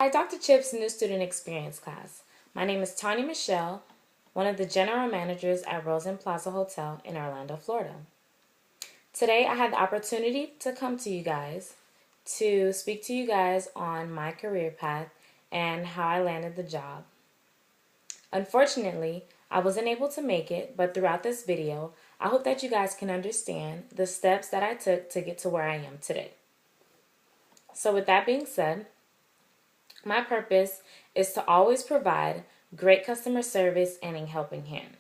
Hi, Dr. Chip's new student experience class. My name is Tanya Michelle, one of the general managers at Rosen Plaza Hotel in Orlando, Florida. Today I had the opportunity to come to you guys to speak to you guys on my career path and how I landed the job. Unfortunately, I wasn't able to make it, but throughout this video, I hope that you guys can understand the steps that I took to get to where I am today. So with that being said, my purpose is to always provide great customer service and a helping hand.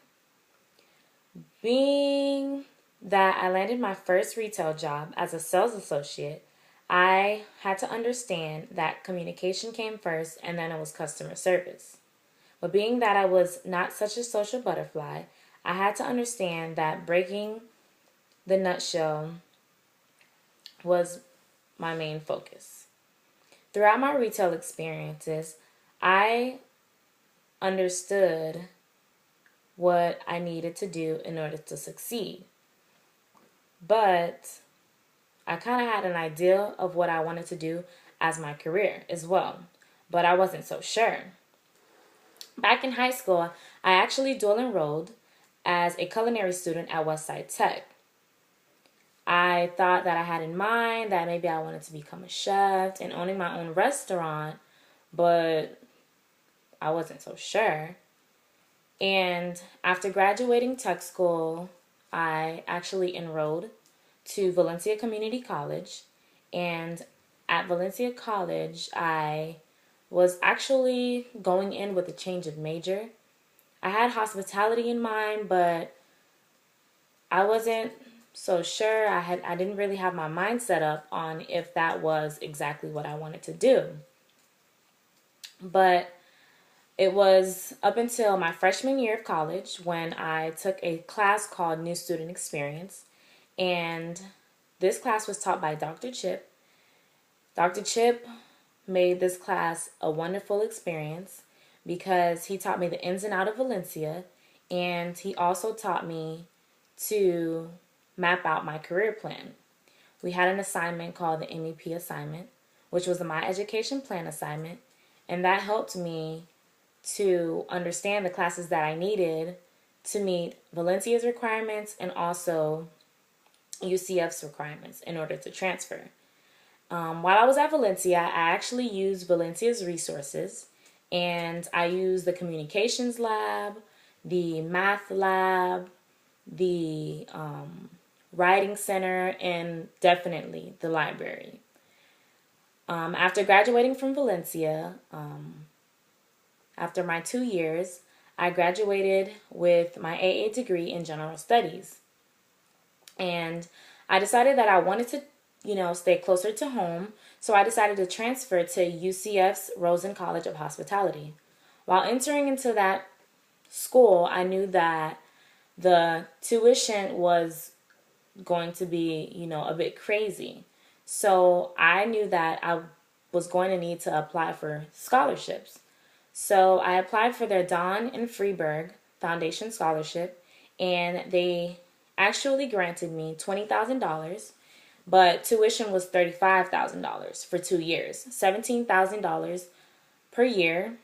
Being that I landed my first retail job as a sales associate, I had to understand that communication came first and then it was customer service. But being that I was not such a social butterfly, I had to understand that breaking the nutshell was my main focus. Throughout my retail experiences, I understood what I needed to do in order to succeed. But I kind of had an idea of what I wanted to do as my career as well, but I wasn't so sure. Back in high school, I actually dual enrolled as a culinary student at Westside Tech. I thought that I had in mind that maybe I wanted to become a chef and owning my own restaurant, but I wasn't so sure. And after graduating tech school, I actually enrolled to Valencia Community College. And at Valencia College, I was actually going in with a change of major. I had hospitality in mind, but I wasn't so sure. I didn't really have my mind set up on if that was exactly what I wanted to do. But it was up until my freshman year of college when I took a class called New Student Experience. And this class was taught by Dr. Chip. Dr. Chip made this class a wonderful experience because he taught me the ins and outs of Valencia, and he also taught me to map out my career plan. We had an assignment called the MEP assignment, which was my education plan assignment, and that helped me to understand the classes that I needed to meet Valencia's requirements and also UCF's requirements in order to transfer. While I was at Valencia, I actually used Valencia's resources, and I used the communications lab, the math lab, the writing center, and definitely the library. After graduating from Valencia, after my 2 years, I graduated with my AA degree in general studies. And I decided that I wanted to, stay closer to home. So I decided to transfer to UCF's Rosen College of Hospitality. While entering into that school, I knew that the tuition was going to be, a bit crazy. So I knew that I was going to need to apply for scholarships. So I applied for their Don and Freeburg Foundation Scholarship, and they actually granted me $20,000, but tuition was $35,000 for 2 years, $17,000 per year.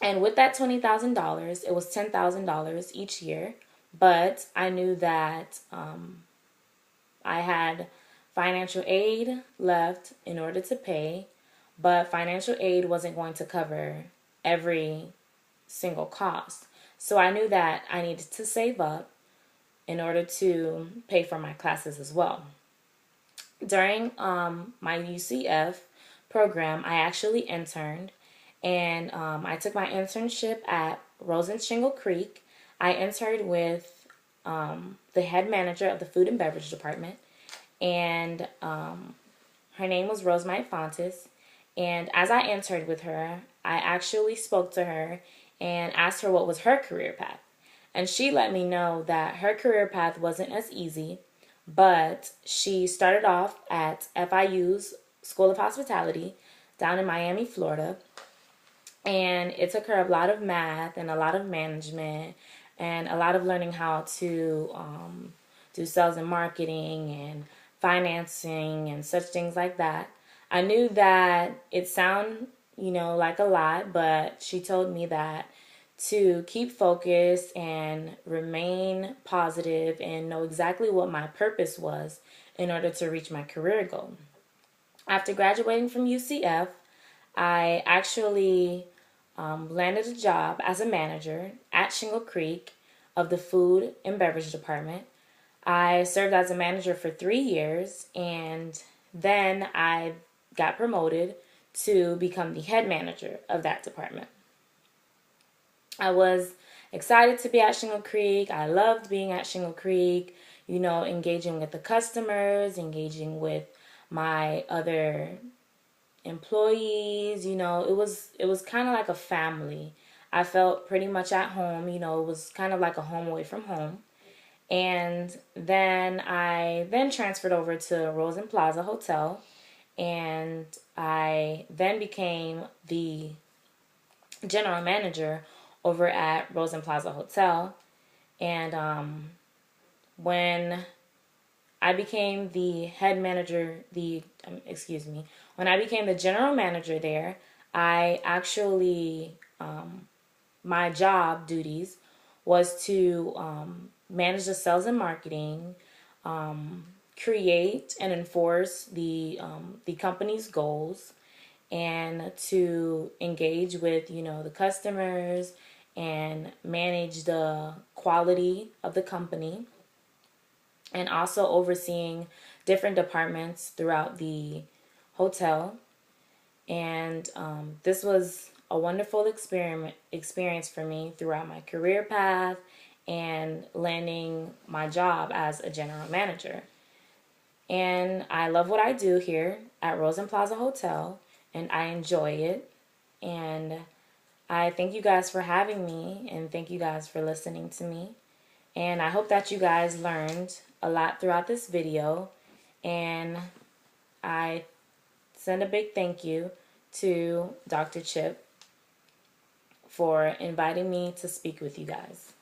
And with that $20,000, it was $10,000 each year. But I knew that I had financial aid left in order to pay, but financial aid wasn't going to cover every single cost. So I knew that I needed to save up in order to pay for my classes as well. During my UCF program, I actually interned, and I took my internship at Rosen Shingle Creek. I interned with the head manager of the food and beverage department, and her name was Rosemite Fontes. And as I interned with her, I actually spoke to her and asked her what was her career path. And she let me know that her career path wasn't as easy, but she started off at FIU's School of Hospitality down in Miami, Florida. And it took her a lot of math and a lot of management and a lot of learning how to do sales and marketing and financing and such things like that. I knew that it sounded like a lot, but she told me that to keep focused and remain positive and know exactly what my purpose was in order to reach my career goal. After graduating from UCF, I actually landed a job as a manager at Shingle Creek of the food and beverage department. I served as a manager for 3 years, and then I got promoted to become the head manager of that department. I was excited to be at Shingle Creek. I loved being at Shingle Creek, engaging with the customers, engaging with my other employees. It was kind of like a family. I felt pretty much at home. It was kind of like a home away from home. And then I then transferred over to Rosen Plaza Hotel, and I then became the general manager over at Rosen Plaza Hotel. And when I became the head manager, when I became the general manager there, I actually, my job duties was to manage the sales and marketing, create and enforce the company's goals, and to engage with the customers and manage the quality of the company, and also overseeing different departments throughout the hotel. And this was a wonderful experience for me throughout my career path and landing my job as a general manager. And I love what I do here at Rosen Plaza Hotel, and I enjoy it. And I thank you guys for having me, and thank you guys for listening to me. And I hope that you guys learned a lot throughout this video. And I send a big thank you to Dr. Chip for inviting me to speak with you guys.